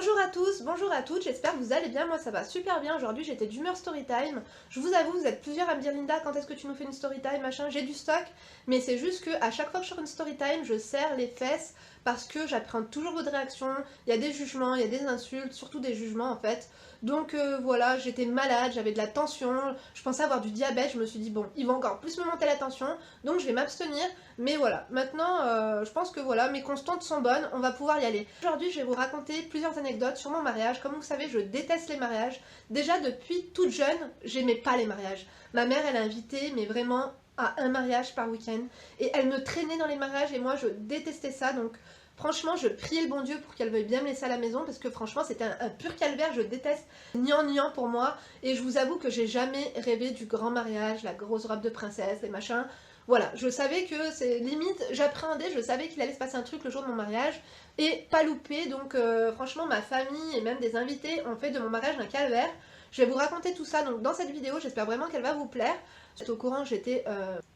Bonjour à tous, bonjour à toutes, j'espère que vous allez bien, moi ça va super bien, aujourd'hui j'étais d'humeur storytime. Je vous avoue, vous êtes plusieurs à me dire Linda, quand est-ce que tu nous fais une storytime, machin, j'ai du stock, mais c'est juste que à chaque fois que je sors une storytime, je serre les fesses parce que j'apprends toujours votre réaction, il y a des jugements, il y a des insultes, surtout des jugements en fait. Donc voilà, j'étais malade, j'avais de la tension, je pensais avoir du diabète, je me suis dit bon, il va encore plus me monter la tension, donc je vais m'abstenir, mais voilà, maintenant je pense que voilà, mes constantes sont bonnes, on va pouvoir y aller. Aujourd'hui je vais vous raconter plusieurs anecdotes sur mon mariage. Comme vous savez, je déteste les mariages. Déjà depuis toute jeune, j'aimais pas les mariages. Ma mère elle a invité, mais vraiment à un mariage par week-end, et elle me traînait dans les mariages et moi je détestais ça, donc franchement je priais le bon Dieu pour qu'elle veuille bien me laisser à la maison parce que franchement c'était un pur calvaire, je déteste, niant pour moi, et je vous avoue que j'ai jamais rêvé du grand mariage, la grosse robe de princesse, les machins. Voilà, je savais que c'est limite, j'appréhendais, je savais qu'il allait se passer un truc le jour de mon mariage, et pas loupé, donc franchement ma famille et même des invités ont fait de mon mariage un calvaire. Je vais vous raconter tout ça donc dans cette vidéo, j'espère vraiment qu'elle va vous plaire. Vous êtes au courant, j'étais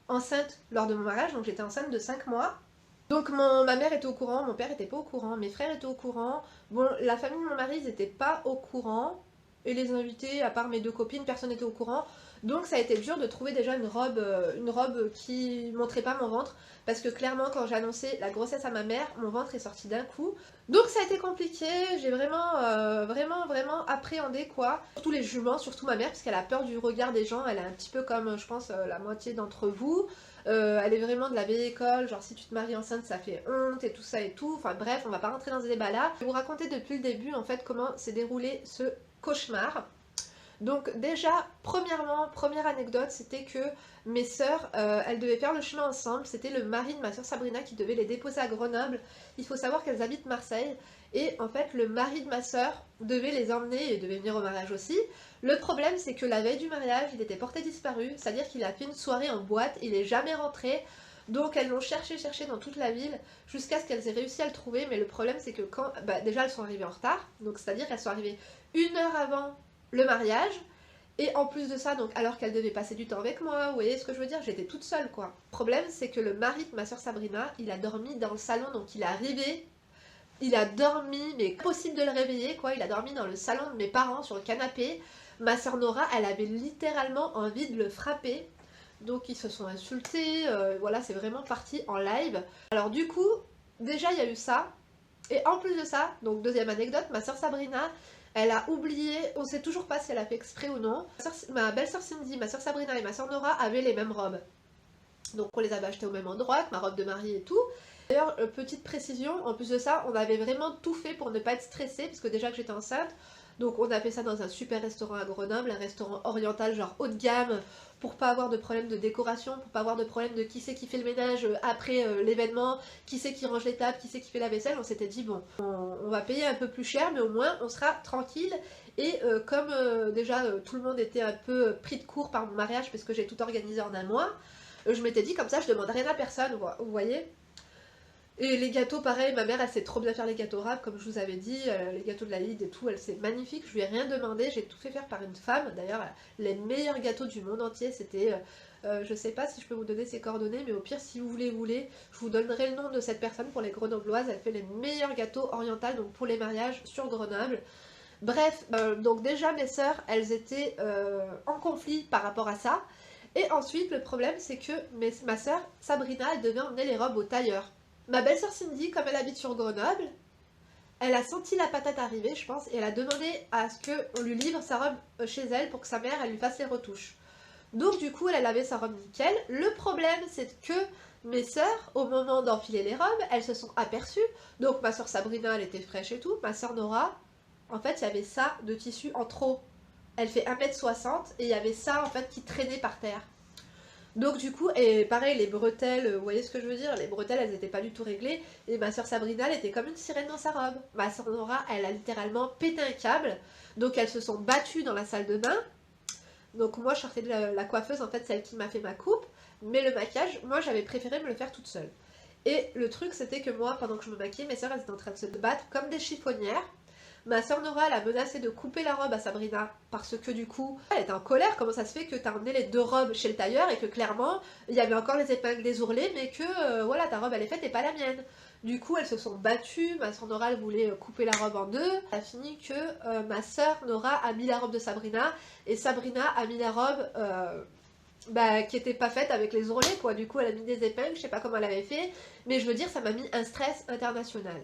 enceinte lors de mon mariage, donc j'étais enceinte de 5 mois. Donc ma mère était au courant, mon père était pas au courant, mes frères étaient au courant. Bon, la famille de mon mari, ils étaient pas au courant. Et les invités, à part mes deux copines, personne n'était au courant. Donc ça a été dur de trouver déjà une robe qui montrait pas mon ventre. Parce que clairement, quand j'ai annoncé la grossesse à ma mère, mon ventre est sorti d'un coup. Donc ça a été compliqué, j'ai vraiment appréhendé quoi. Surtout les juments, surtout ma mère, parce qu'elle a peur du regard des gens. Elle est un petit peu comme, je pense, la moitié d'entre vous. Elle est vraiment de la vieille école, genre si tu te maries enceinte ça fait honte et tout ça et tout, enfin bref, on va pas rentrer dans ce débat là. Je vais vous raconter depuis le début en fait comment s'est déroulé ce cauchemar. Donc déjà, premièrement, première anecdote, c'était que mes sœurs, elles devaient faire le chemin ensemble. C'était le mari de ma sœur Sabrina qui devait les déposer à Grenoble. Il faut savoir qu'elles habitent Marseille. Et en fait, le mari de ma sœur devait les emmener et devait venir au mariage aussi. Le problème, c'est que la veille du mariage, il était porté disparu. C'est-à-dire qu'il a fait une soirée en boîte, il est jamais rentré. Donc elles l'ont cherché dans toute la ville jusqu'à ce qu'elles aient réussi à le trouver. Mais le problème, c'est que quand... Bah, déjà, elles sont arrivées en retard. Donc c'est-à-dire qu'elles sont arrivées 1 heure avant le mariage, et en plus de ça, donc alors qu'elle devait passer du temps avec moi, vous voyez ce que je veux dire, j'étais toute seule quoi. Le problème c'est que le mari de ma soeur Sabrina, il a dormi dans le salon, donc il est arrivé, il a dormi, mais impossible de le réveiller quoi, il a dormi dans le salon de mes parents sur le canapé. Ma soeur Nora, elle avait littéralement envie de le frapper, donc ils se sont insultés, voilà, c'est vraiment parti en live. Alors du coup, déjà il y a eu ça, et en plus de ça, donc deuxième anecdote, ma soeur Sabrina, elle a oublié, on sait toujours pas si elle a fait exprès ou non. Ma belle-sœur Cindy, ma soeur Sabrina et ma soeur Nora avaient les mêmes robes. Donc on les avait achetées au même endroit, ma robe de mariée et tout. D'ailleurs, petite précision, en plus de ça, on avait vraiment tout fait pour ne pas être stressé, parce que déjà que j'étais enceinte, donc on a fait ça dans un super restaurant à Grenoble, un restaurant oriental genre haut de gamme, pour pas avoir de problème de décoration, pour pas avoir de problème de qui c'est qui fait le ménage après l'événement, qui c'est qui range les tables, qui c'est qui fait la vaisselle. On s'était dit bon, on va payer un peu plus cher, mais au moins on sera tranquille. Et comme déjà tout le monde était un peu pris de court par mon mariage, parce que j'ai tout organisé en un mois, je m'étais dit comme ça je demande rien à personne, vous voyez. Et les gâteaux, pareil, ma mère, elle sait trop bien faire les gâteaux rap, comme je vous avais dit, les gâteaux de la Lide et tout, elle c'est magnifique, je lui ai rien demandé, j'ai tout fait faire par une femme. D'ailleurs, les meilleurs gâteaux du monde entier, c'était, je sais pas si je peux vous donner ses coordonnées, mais au pire, si vous voulez, je vous donnerai le nom de cette personne pour les grenobloises, elle fait les meilleurs gâteaux orientaux, donc pour les mariages sur Grenoble. Bref, donc déjà mes sœurs, elles étaient en conflit par rapport à ça. Et ensuite, le problème, c'est que ma sœur Sabrina, elle devait emmener les robes au tailleur. Ma belle-sœur Cindy, comme elle habite sur Grenoble, elle a senti la patate arriver, je pense, et elle a demandé à ce qu'on lui livre sa robe chez elle pour que sa mère, elle lui fasse les retouches. Donc du coup, elle avait sa robe nickel. Le problème, c'est que mes sœurs, au moment d'enfiler les robes, elles se sont aperçues. Donc ma sœur Sabrina, elle était fraîche et tout. Ma sœur Nora, en fait, il y avait ça de tissu en trop. Elle fait 1,60 m et il y avait ça, en fait, qui traînait par terre. Donc du coup, et pareil, les bretelles, vous voyez ce que je veux dire, les bretelles, elles n'étaient pas du tout réglées, et ma soeur Sabrina, elle était comme une sirène dans sa robe. Ma soeur Nora, elle a littéralement pété un câble, donc elles se sont battues dans la salle de bain. Donc moi, je sortais de la coiffeuse, en fait, celle qui m'a fait ma coupe, mais le maquillage, moi, j'avais préféré me le faire toute seule. Et le truc, c'était que moi, pendant que je me maquillais, mes soeurs, elles étaient en train de se battre comme des chiffonnières. Ma soeur Nora, elle a menacé de couper la robe à Sabrina parce que du coup, elle était en colère. Comment ça se fait que t'as emmené les 2 robes chez le tailleur et que clairement, il y avait encore les épingles des ourlets, mais que voilà, ta robe elle est faite et pas la mienne. Du coup, elles se sont battues. Ma soeur Nora, elle voulait couper la robe en 2. Ça a fini que ma soeur Nora a mis la robe de Sabrina et Sabrina a mis la robe qui était pas faite avec les ourlets, quoi. Du coup, elle a mis des épingles, je sais pas comment elle avait fait, mais je veux dire, ça m'a mis un stress international.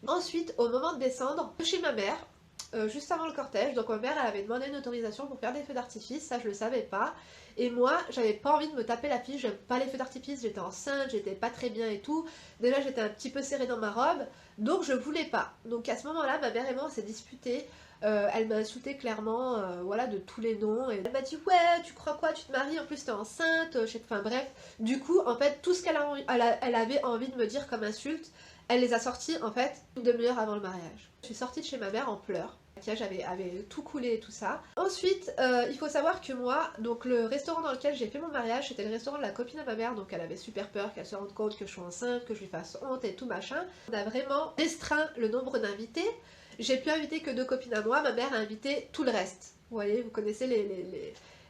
Ensuite, au moment de descendre, chez ma mère, juste avant le cortège, donc ma mère elle avait demandé une autorisation pour faire des feux d'artifice, ça je le savais pas, et moi j'avais pas envie de me taper la fiche, j'aime pas les feux d'artifice, j'étais enceinte, j'étais pas très bien et tout, déjà j'étais un petit peu serrée dans ma robe, donc je voulais pas. Donc à ce moment-là, ma mère et moi on s'est disputés, elle m'a insulté clairement, voilà, de tous les noms, et elle m'a dit ouais, tu crois quoi, tu te maries, en plus t'es enceinte, enfin bref, du coup en fait tout ce elle avait envie de me dire comme insulte, elle les a sortis en fait une demi-heure avant le mariage. Je suis sortie de chez ma mère en pleurs. Le maquillage avait tout coulé et tout ça. Ensuite, il faut savoir que moi, donc le restaurant dans lequel j'ai fait mon mariage, c'était le restaurant de la copine à ma mère, donc elle avait super peur qu'elle se rende compte que je suis enceinte, que je lui fasse honte et tout machin. On a vraiment restreint le nombre d'invités. J'ai pu inviter que 2 copines à moi, ma mère a invité tout le reste. Vous voyez, vous connaissez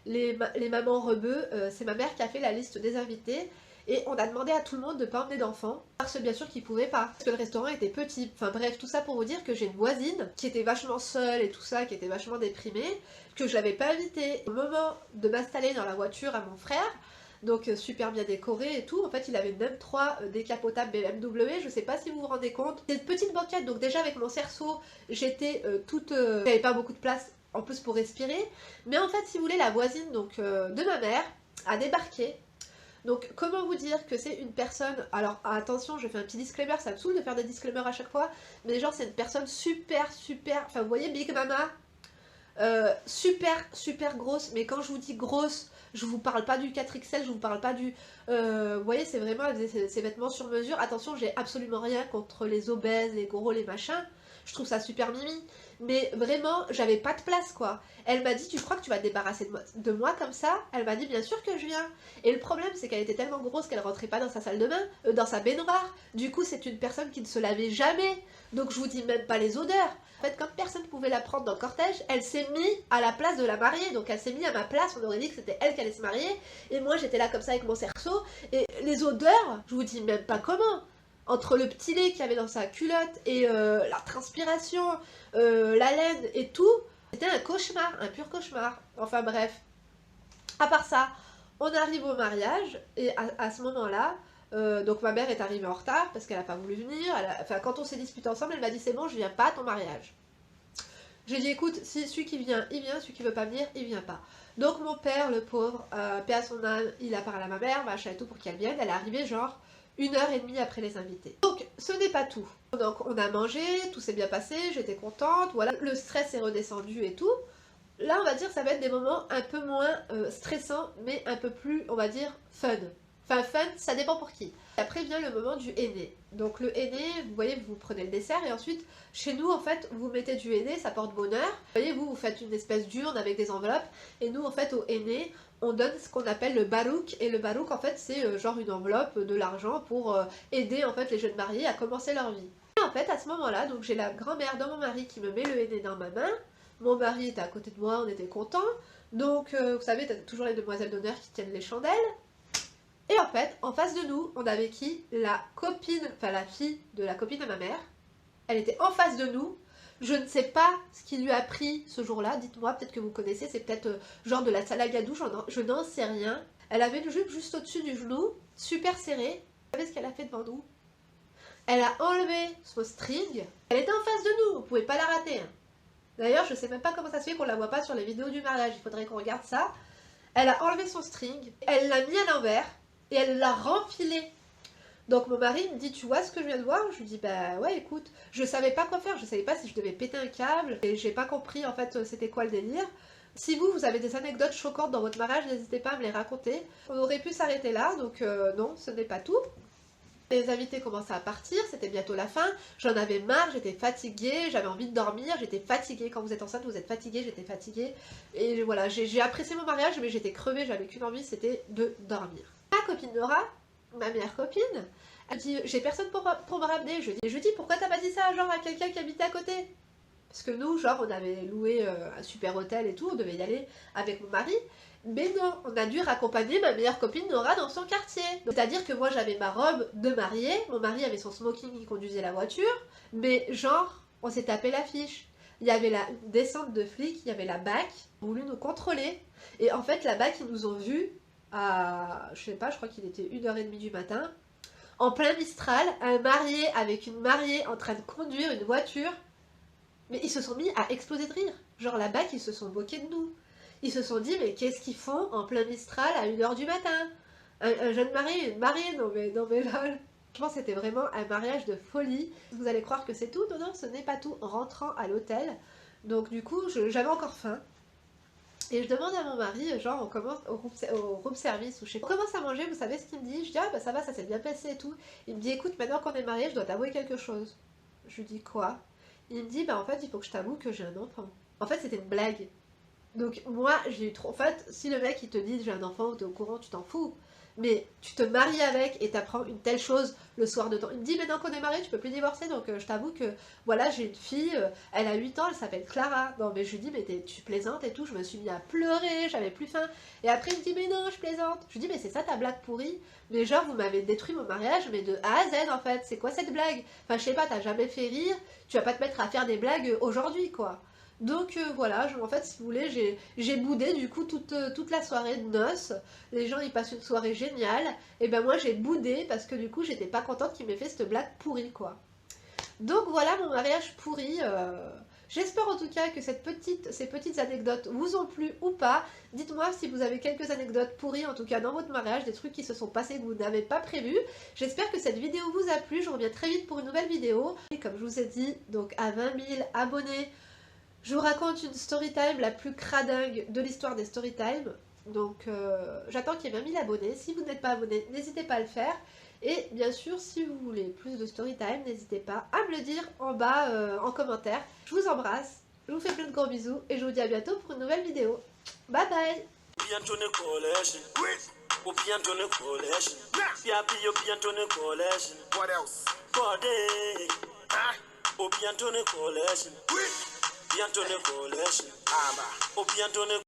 les mamans rebeux, c'est ma mère qui a fait la liste des invités. Et on a demandé à tout le monde de ne pas emmener d'enfants, parce que bien sûr qu'ils pouvaient pas, parce que le restaurant était petit. Enfin bref, tout ça pour vous dire que j'ai une voisine qui était vachement seule et tout ça, qui était vachement déprimée, que je l'avais pas invitée. Au moment de m'installer dans la voiture à mon frère, donc super bien décoré et tout, en fait il avait même 3 décapotables BMW, je sais pas si vous vous rendez compte. C'est une petite banquette, donc déjà avec mon cerceau, j'étais toute... j'avais pas beaucoup de place en plus pour respirer, mais en fait si vous voulez, la voisine donc de ma mère a débarqué. Donc comment vous dire que c'est une personne, alors attention je fais un petit disclaimer, ça me saoule de faire des disclaimers à chaque fois, mais genre c'est une personne super, enfin vous voyez Big Mama, super grosse, mais quand je vous dis grosse, je vous parle pas du 4XL, je vous parle pas du... vous voyez c'est vraiment ces vêtements sur mesure, attention j'ai absolument rien contre les obèses, les gros, les machins, je trouve ça super mimi, mais vraiment j'avais pas de place quoi. Elle m'a dit tu crois que tu vas te débarrasser de moi comme ça? Elle m'a dit bien sûr que je viens. Et le problème c'est qu'elle était tellement grosse qu'elle rentrait pas dans sa salle de bain, dans sa baignoire. Du coup c'est une personne qui ne se lavait jamais, donc je vous dis même pas les odeurs. En fait comme personne ne pouvait la prendre dans le cortège, elle s'est mise à la place de la mariée, donc elle s'est mise à ma place, on aurait dit que c'était elle qui allait se marier, et moi j'étais là comme ça avec mon cerceau, et les odeurs, je vous dis même pas comment. Entre le petit lait qu'il y avait dans sa culotte et la transpiration, la laine et tout, c'était un cauchemar, un pur cauchemar. Enfin bref. À part ça, on arrive au mariage et à ce moment-là, donc ma mère est arrivée en retard parce qu'elle n'a pas voulu venir. Enfin, quand on s'est disputé ensemble, elle m'a dit c'est bon, je viens pas à ton mariage. J'ai dit écoute, si celui qui vient, il vient, celui qui veut pas venir, il vient pas. Donc mon père, le pauvre, paix à son âme, il a parlé à ma mère, machin et tout pour qu'elle vienne. Elle est arrivée genre 1h30 après les invités. Donc ce n'est pas tout. Donc on a mangé, tout s'est bien passé, j'étais contente, voilà, le stress est redescendu et tout. Là on va dire ça va être des moments un peu moins stressants, mais un peu plus, on va dire, fun. Enfin fun, ça dépend pour qui. Après vient le moment du henné. Donc le henné, vous voyez, vous prenez le dessert et ensuite, chez nous en fait, vous mettez du henné, ça porte bonheur. Vous voyez, vous faites une espèce d'urne avec des enveloppes et nous en fait au henné, on donne ce qu'on appelle le barouk, et le barouk en fait c'est genre une enveloppe de l'argent pour aider en fait les jeunes mariés à commencer leur vie. Et en fait à ce moment-là, donc j'ai la grand-mère de mon mari qui me met le henné dans ma main, mon mari était à côté de moi, on était contents, donc vous savez, t'as toujours les demoiselles d'honneur qui tiennent les chandelles, et en fait en face de nous, on avait qui? La copine, enfin la fille de la copine de ma mère, elle était en face de nous. Je ne sais pas ce qui lui a pris ce jour-là, dites-moi, peut-être que vous connaissez, c'est peut-être genre de la salagadou, je n'en sais rien. Elle avait une jupe juste au-dessus du genou, super serrée. Vous savez ce qu'elle a fait devant nous? Elle a enlevé son string, elle était en face de nous, vous pouvez pas la rater. Hein. D'ailleurs, je sais même pas comment ça se fait qu'on la voit pas sur les vidéos du mariage, il faudrait qu'on regarde ça. Elle a enlevé son string, elle l'a mis à l'envers et elle l'a renfilé. Donc mon mari me dit tu vois ce que je viens de voir? Je lui dis bah ouais écoute, je savais pas quoi faire, je savais pas si je devais péter un câble et j'ai pas compris en fait c'était quoi le délire. Si vous avez des anecdotes choquantes dans votre mariage, n'hésitez pas à me les raconter. On aurait pu s'arrêter là, donc non, ce n'est pas tout. Les invités commençaient à partir, c'était bientôt la fin, j'en avais marre, j'étais fatiguée, j'avais envie de dormir, j'étais fatiguée, quand vous êtes enceinte vous êtes fatiguée, j'étais fatiguée, et voilà, j'ai apprécié mon mariage mais j'étais crevée, j'avais qu'une envie, c'était de dormir. Ma copine Nora, ma meilleure copine, elle dit j'ai personne pour me ramener, je dis pourquoi t'as pas dit ça genre à quelqu'un qui habitait à côté? Parce que nous, genre, on avait loué un super hôtel et tout, on devait y aller avec mon mari. Mais non, on a dû raccompagner ma meilleure copine Nora dans son quartier. C'est-à-dire que moi j'avais ma robe de mariée, mon mari avait son smoking qui conduisait la voiture, mais genre, on s'est tapé l'affiche. Il y avait la descente de flics, il y avait la BAC, ils ont voulu nous contrôler. Et en fait, la BAC, ils nous ont vus à, je sais pas, je crois qu'il était 1h30 du matin, en plein Mistral, un marié avec une mariée en train de conduire une voiture. Mais ils se sont mis à exploser de rire. Genre la BAC, ils se sont moqués de nous. Ils se sont dit, mais qu'est-ce qu'ils font en plein Mistral à 1h du matin? Un jeune marié, une mariée, non mais lol. Je pense que c'était vraiment un mariage de folie. Vous allez croire que c'est tout? Non, non, ce n'est pas tout. En rentrant à l'hôtel, donc du coup, j'avais encore faim. Et je demande à mon mari, genre, on commence au room service, ou je sais pas, on commence à manger, vous savez ce qu'il me dit? Je dis, ah bah ça va, ça s'est bien passé et tout. Il me dit, écoute, maintenant qu'on est mariés, je dois t'avouer quelque chose. Je lui dis, quoi? Il me dit, bah en fait, il faut que je t'avoue que j'ai un enfant. En fait, c'était une blague. Donc moi, j'ai eu trop... En fait, si le mec, il te dit, j'ai un enfant, t'es au courant, tu t'en fous. Mais tu te maries avec et t'apprends une telle chose le soir de temps. Il me dit, maintenant qu'on est mariés, tu peux plus divorcer, donc je t'avoue que, voilà, j'ai une fille, elle a 8 ans, elle s'appelle Clara. Non, mais je lui dis, mais tu plaisantes et tout, je me suis mis à pleurer, j'avais plus faim. Et après, il me dit, mais non, je plaisante. Je lui dis, mais c'est ça ta blague pourrie? Mais genre, vous m'avez détruit mon mariage, mais de A à Z, en fait. C'est quoi cette blague? Enfin, je sais pas, t'as jamais fait rire, tu vas pas te mettre à faire des blagues aujourd'hui, quoi. Donc voilà, en fait, si vous voulez, j'ai boudé du coup toute la soirée de noces. Les gens ils passent une soirée géniale. Et ben moi j'ai boudé parce que du coup j'étais pas contente qu'ils m'aient fait cette blague pourrie quoi. Donc voilà mon mariage pourri. J'espère en tout cas que ces petites anecdotes vous ont plu ou pas. Dites-moi si vous avez quelques anecdotes pourries en tout cas dans votre mariage, des trucs qui se sont passés que vous n'avez pas prévus. J'espère que cette vidéo vous a plu. Je reviens très vite pour une nouvelle vidéo. Et comme je vous ai dit, donc à 20 000 abonnés, je vous raconte une storytime la plus cradingue de l'histoire des storytime. Donc j'attends qu'il y ait 20 000 abonnés. Si vous n'êtes pas abonné, n'hésitez pas à le faire. Et bien sûr, si vous voulez plus de storytime, n'hésitez pas à me le dire en bas en commentaire. Je vous embrasse, je vous fais plein de gros bisous et je vous dis à bientôt pour une nouvelle vidéo. Bye bye. What else?